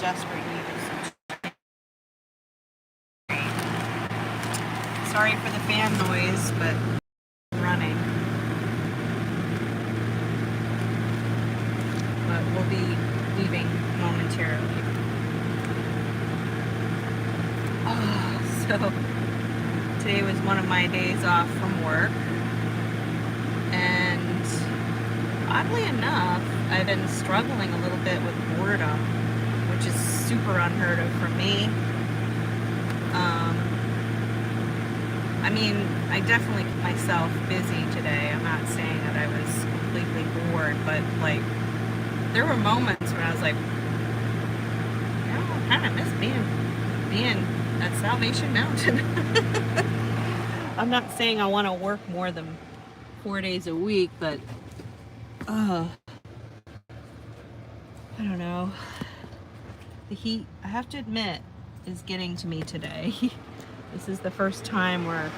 desperate need of some. Sorry for the fan noise, but I'm running. But we'll be leaving momentarily. Oh, so today was one of my days off from work, and oddly enough, I've been struggling a little bit with boredom, which is super unheard of for me. I mean, I definitely kept myself busy today. I'm not saying that I was completely bored, but like, there were moments when I was like, you know, I kind of miss being at Salvation Mountain. I'm not saying I want to work more than 4 days a week, but I don't know. The heat, I have to admit, is getting to me today. This is the first time where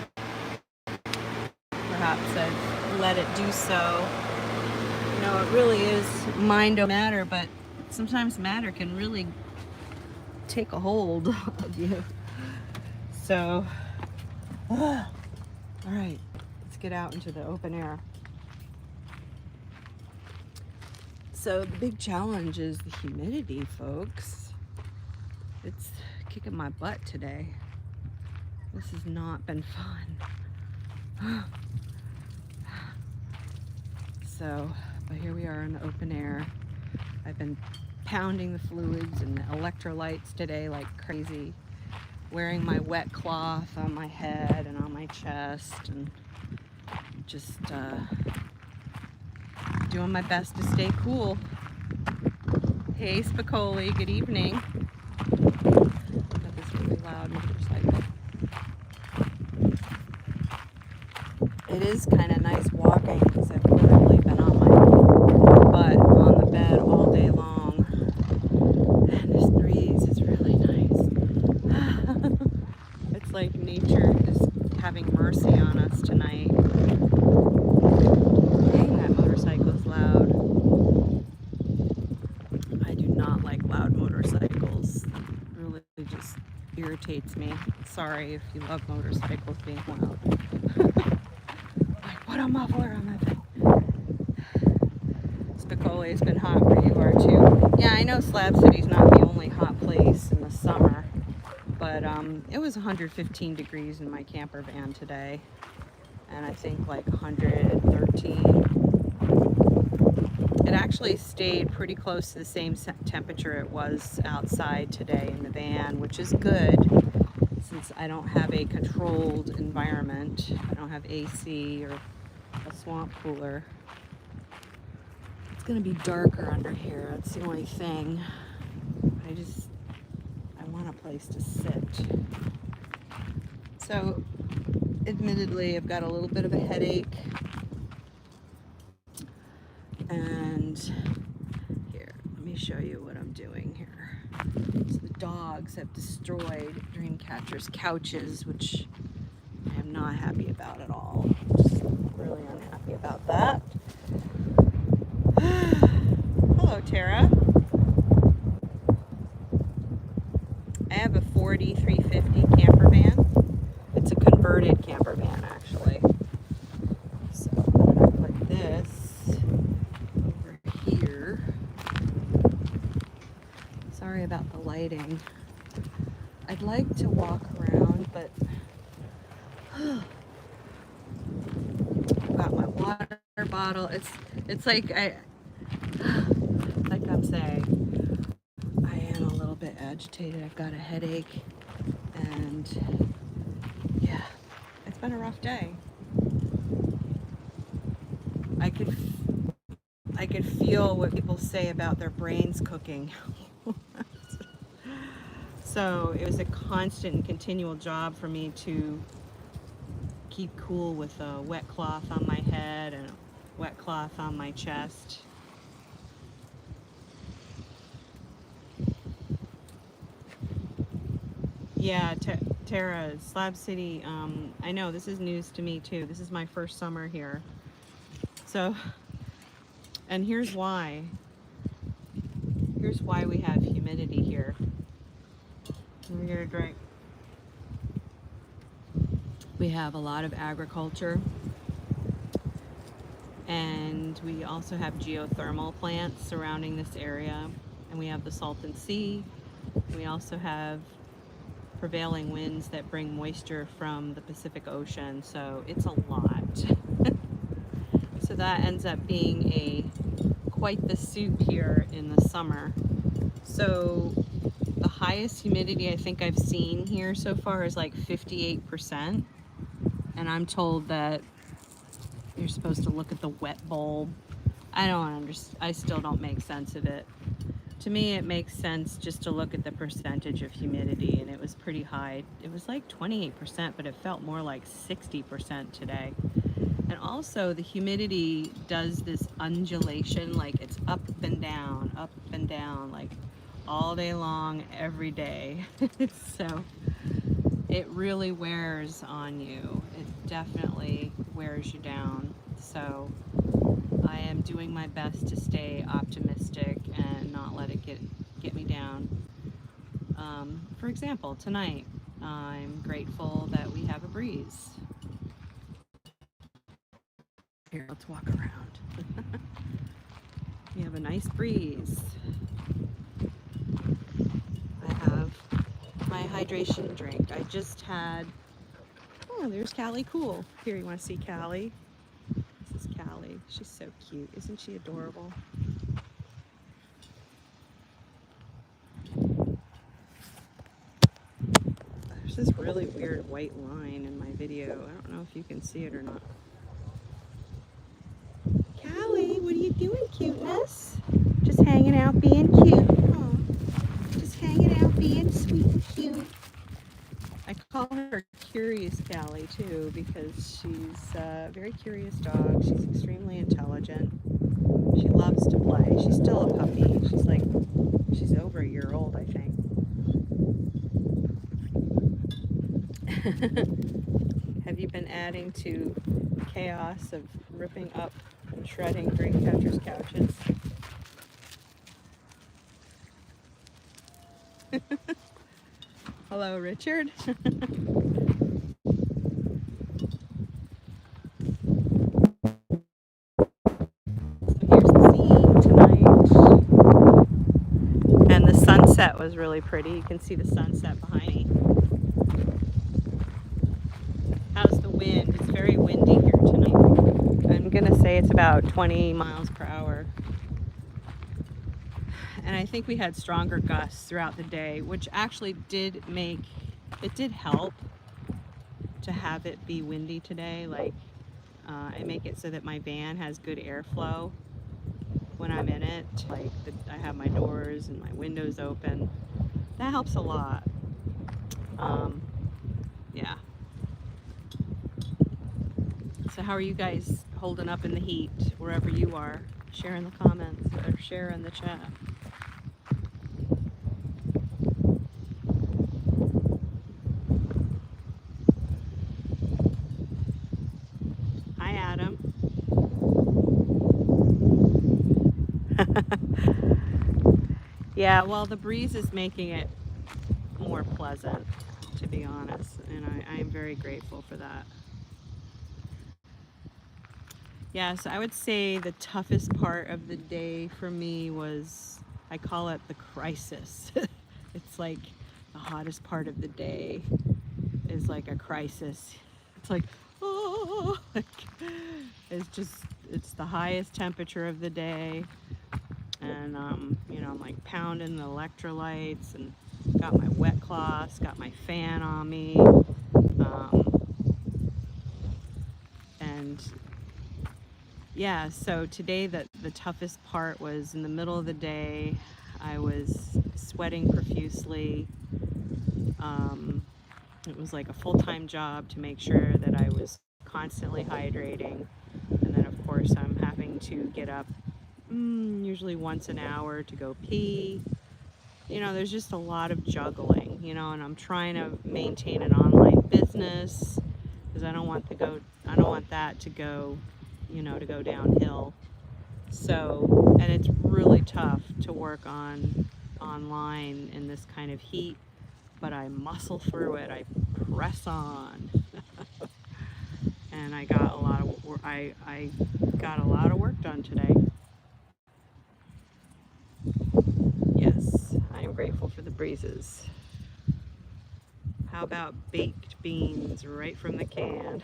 perhaps I've let it do so. You know, it really is mind over matter, but sometimes matter can really take a hold of you. So, all right, let's get out into the open air. So the big challenge is the humidity, folks. It's kicking my butt today. This has not been fun. So, but here we are in the open air. I've been pounding the fluids and the electrolytes today like crazy. Wearing my wet cloth on my head and on my chest, and just doing my best to stay cool. Hey, 𝐨𝐼𝐞𝐭 𝐒𝐲, good evening. Got this really loud motorcycle. It is kind of nice walking because I've literally been on my butt on the bed all day long. And this breeze is really nice. It's like nature is having mercy on us tonight. Dang, that motorcycle is loud. I do not like loud motorcycles. It really just irritates me. Sorry if you love motorcycles being loud. Like, what a muffler on that thing. 𝐨𝐞𝐿 has been hot where you are too. Yeah, I know SLAB City's not the only hot place in the summer, but it was 115 degrees in my camper van today, and I think like 113. It actually stayed pretty close to the same temperature it was outside today in the van, which is good since I don't have a controlled environment. I don't have AC or a swamp cooler. It's gonna be darker under here, that's the only thing. I want a place to sit. So, admittedly, I've got a little bit of a headache. And here, let me show you what I'm doing here. So the dogs have destroyed Dreamcatcher's couches, which I am not happy about at all. Just really unhappy about that. Hello, Tara. I have a 350 camper van. It's a converted camper van, actually. So I'm gonna put this over here. Sorry about the lighting. I'd like to walk around, but I've got my water bottle. It's like I'm saying, I am a little bit agitated. I've got a headache, and yeah, it's been a rough day. I could feel what people say about their brains cooking. So it was a constant and continual job for me to keep cool with a wet cloth on my head and a wet cloth on my chest. Yeah, Tara, SLAB City, I know this is news to me too. This is my first summer here. So, and here's why. Here's why we have humidity here. Let me get a drink. We have a lot of agriculture, and we also have geothermal plants surrounding this area, and we have the Salton Sea. We also have prevailing winds that bring moisture from the Pacific Ocean, so it's a lot. So that ends up being quite the suit here in the summer. So the highest humidity I think I've seen here so far is like 58%, and I'm told that you're supposed to look at the wet bulb. I still don't make sense of it. To me, it makes sense just to look at the percentage of humidity, and it was pretty high. It was like 28%, but it felt more like 60% today. And also the humidity does this undulation, like it's up and down, like all day long, every day. So it really wears on you. It definitely wears you down. So I am doing my best to stay optimistic and not let it get me down. For example, tonight, I'm grateful that we have a breeze. Here, let's walk around. We have a nice breeze. I have my hydration drink. I just had, oh, there's 𝐤𝐿𝐿𝐿𝐿𝐿. Here, you want to see 𝐤𝐿𝐿𝐿𝐿? This is 𝐤𝐿𝐿𝐿. She's so cute. Isn't she adorable? There's this really weird white line in my video. I don't know if you can see it or not. 𝐤𝐿𝐿𝐿, what are you doing, cuteness? Just hanging out, being cute. Oh, just hanging out, being sweet and cute. I call her Curious 𝐤𝐿𝐿𝐿 too, because she's a very curious dog. She's extremely intelligent. She loves to play. She's still a puppy. She's over a year old, I think. Have you been adding to the chaos of ripping up and shredding Dreamcatcher's couches? Hello, Richard. Here's the scene tonight. And the sunset was really pretty. You can see the sunset behind me. How's the wind? It's very windy here tonight. I'm gonna say it's about 20 miles per hour. And I think we had stronger gusts throughout the day, which actually did help to have it be windy today. Like, I make it so that my van has good airflow when I'm in it. Like, I have my doors and my windows open. That helps a lot. Yeah. So how are you guys holding up in the heat, wherever you are? Share in the comments or share in the chat. Hi, Adam. Yeah, well, the breeze is making it more pleasant, to be honest, and I am very grateful for that. Yeah, so I would say the toughest part of the day for me was, I call it the crisis. It's like the hottest part of the day is like a crisis. It's like, oh, like, it's the highest temperature of the day. And, you know, I'm like pounding the electrolytes and got my wet cloths, got my fan on me. And yeah, so today the toughest part was in the middle of the day. I was sweating profusely. It was like a full-time job to make sure that I was constantly hydrating. And then of course I'm having to get up usually once an hour to go pee. You know, there's just a lot of juggling, you know, and I'm trying to maintain an online business because I don't want that to go, you know, to go downhill. So, and it's really tough to work on online in this kind of heat, but I muscle through it. I press on. And I got a lot of I got a lot of work done today. Yes, I am grateful for the breezes. How about baked beans right from the can?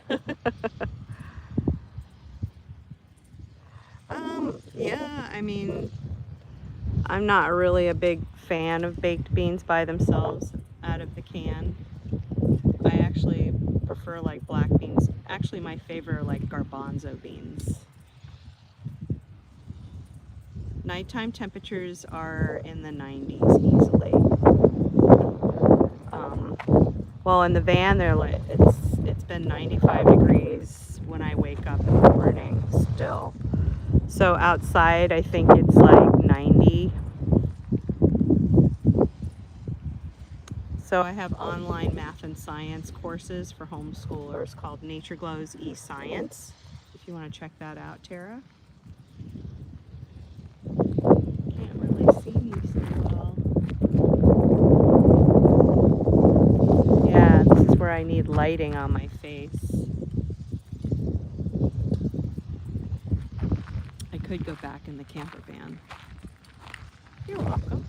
Yeah, I mean, I'm not really a big fan of baked beans by themselves out of the can. I actually prefer like black beans. Actually, my favorite are like garbanzo beans. Nighttime temperatures are in the 90s easily. Well, in the van, they're like it's been 95 degrees when I wake up in the morning still. So outside, I think it's like 90. So I have online math and science courses for homeschoolers called NatureGlo's 𝐸-Science. If you want to check that out, Tara. Can't really see me so well. Yeah, this is where I need lighting on my face. I could go back in the camper van. You're welcome.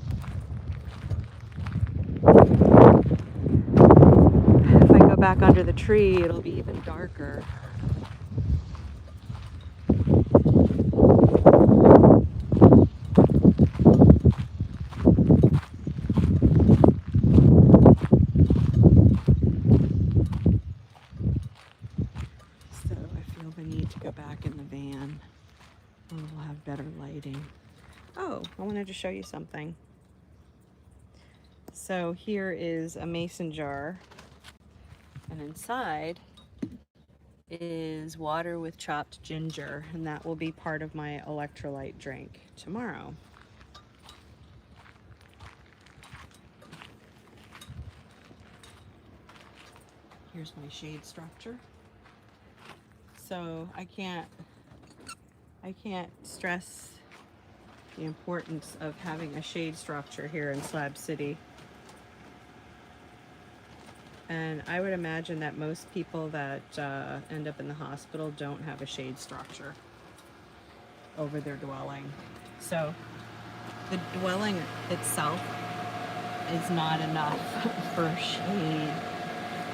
If I go back under the tree, it'll be even darker. So I feel the need to go back in the van. We'll have better lighting. Oh, I wanted to show you something. So here is a mason jar, and inside is water with chopped ginger, and that will be part of my electrolyte drink tomorrow. Here's my shade structure. So I can't stress the importance of having a shade structure here in Slab City. And I would imagine that most people that end up in the hospital don't have a shade structure over their dwelling. So the dwelling itself is not enough for shade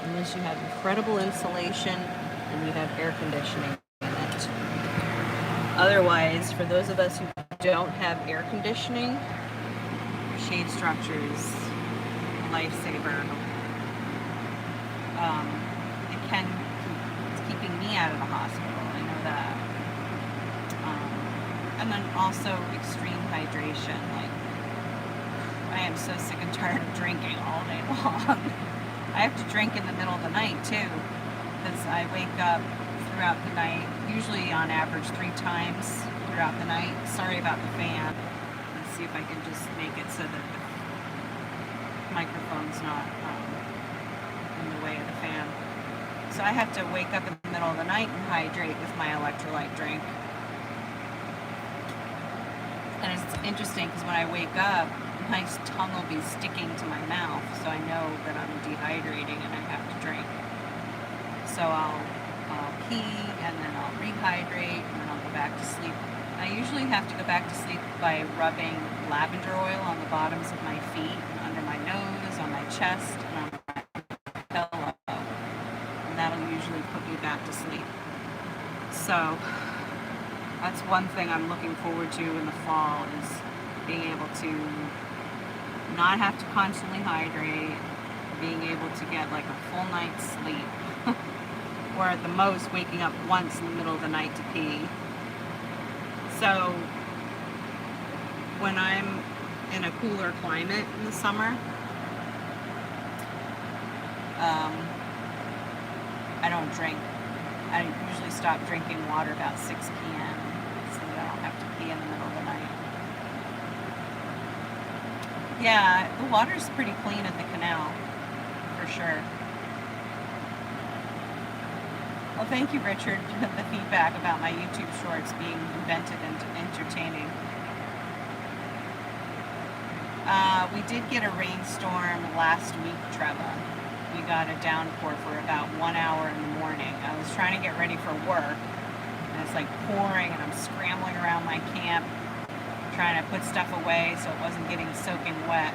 unless you have incredible insulation and you have air conditioning in it. Otherwise, for those of us who don't have air conditioning, shade structure is a lifesaver. It's keeping me out of the hospital, I know that. And then also extreme hydration. Like, I am so sick and tired of drinking all day long. I have to drink in the middle of the night too, because I wake up throughout the night, usually on average 3 times throughout the night. Sorry about the fan. Let's see if I can just make it so that the microphone's not in the way of the fan. So I have to wake up in the middle of the night and hydrate with my electrolyte drink. And it's interesting because when I wake up, my tongue will be sticking to my mouth, so I know that I'm dehydrating and I have to drink. So I'll pee and then I'll rehydrate and then I'll go back to sleep. I usually have to go back to sleep by rubbing lavender oil on the bottoms of my feet, and under my nose, on my chest, and on my pillow. And that'll usually put me back to sleep. So that's one thing I'm looking forward to in the fall, is being able to not have to constantly hydrate, being able to get like a full night's sleep, or at the most waking up once in the middle of the night to pee. So when I'm in a cooler climate in the summer, I don't drink. I usually stop drinking water about 6 p.m. so that I don't have to pee in the middle of the night. Yeah, the water's pretty clean at the canal, for sure. Well, thank you, Richard, for the feedback about my YouTube shorts being inventive and entertaining. We did get a rainstorm last week, Treva. We got a downpour for about 1 hour in the morning. I was trying to get ready for work, and it's like pouring, and I'm scrambling around my camp, trying to put stuff away so it wasn't getting soaking wet.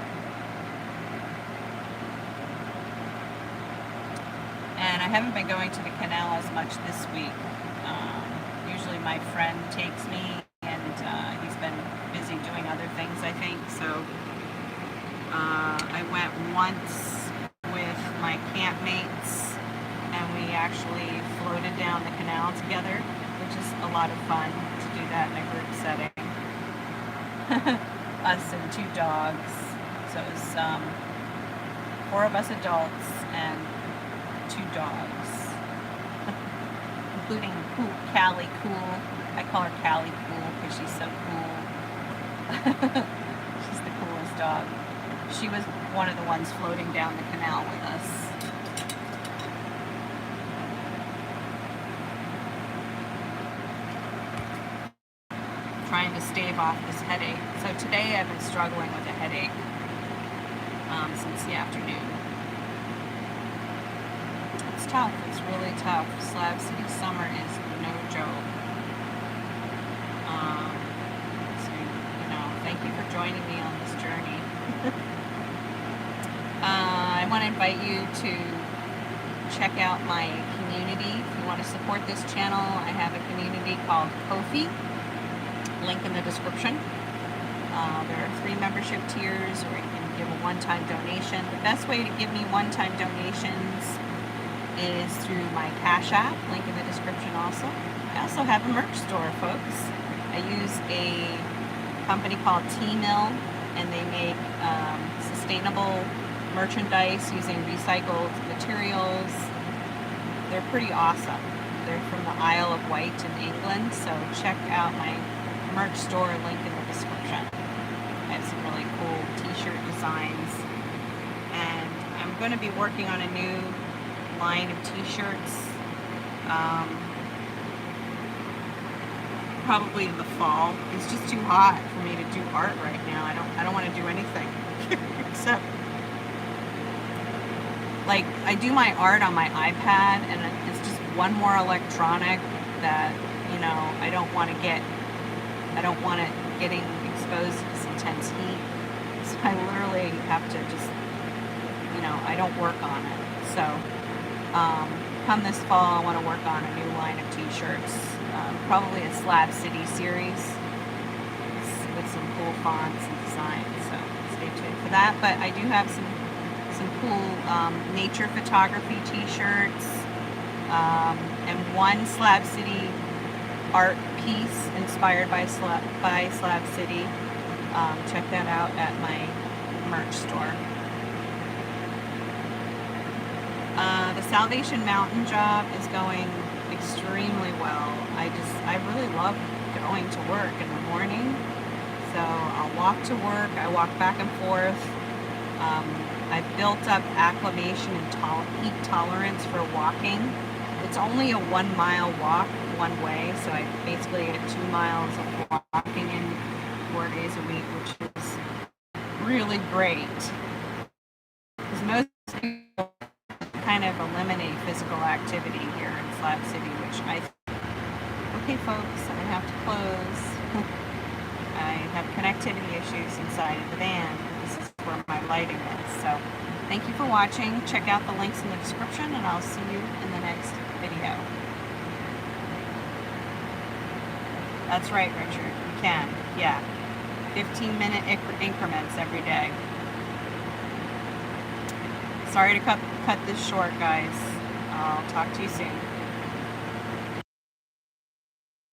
And I haven't been going to the canal as much this week. Usually my friend takes me, and he's been busy doing other things, I think. So I went once with my campmates, and we actually floated down the canal together, which is a lot of fun to do that in a group setting. Us and 2 dogs. So it was 4 of us adults and 2 dogs, including Callie Cool. I call her Callie Cool because she's so cool. She's the coolest dog. She was one of the ones floating down the canal with us. Trying to stave off this headache. So today I've been struggling with a headache since the afternoon. It's tough. It's really tough. Slab City summer is no joke. So, thank you for joining me on this journey. I want to invite you to check out my community. If you want to support this channel, I have a community called Ko-fi. Link in the description. There are 3 membership tiers where you can give a one-time donation. The best way to give me one-time donations is through my Cash App, link in the description also. I also have a merch store, folks. I use a company called 𝐸☆Mill, and they make sustainable merchandise using recycled materials. They're pretty awesome. They're from the Isle of Wight in England, so check out my merch store, link in the description. I have some really cool t-shirt designs, and I'm going to be working on a new line of t-shirts probably in the fall. It's just too hot for me to do art right now. I don't want to do anything except, like, I do my art on my iPad, and it's just one more electronic that I don't want it getting exposed to this intense heat. So I literally have to just, I don't work on it. So come this fall, I want to work on a new line of t-shirts, probably a SLAB City series with some cool fonts and designs. So stay tuned for that. But I do have some cool nature photography t-shirts, and one SLAB City art piece inspired by SLAB City. Check that out at my merch store. The Salvation Mountain job is going extremely well. I really love going to work in the morning. So I'll walk to work, I walk back and forth. I've built up acclimation and heat tolerance for walking. It's only a 1 mile walk one way, so I basically get 2 miles of walking in 4 days a week, which is really great. Because most people kind of eliminate physical activity here in SLAB City, which okay folks, I have to close. I have connectivity issues inside of the van. This is where my lighting is. So thank you for watching. Check out the links in the description, and I'll see you in the next video. That's right, Richard. You can. Yeah. 15-minute increments every day. Sorry to cut this short, guys. I'll talk to you soon.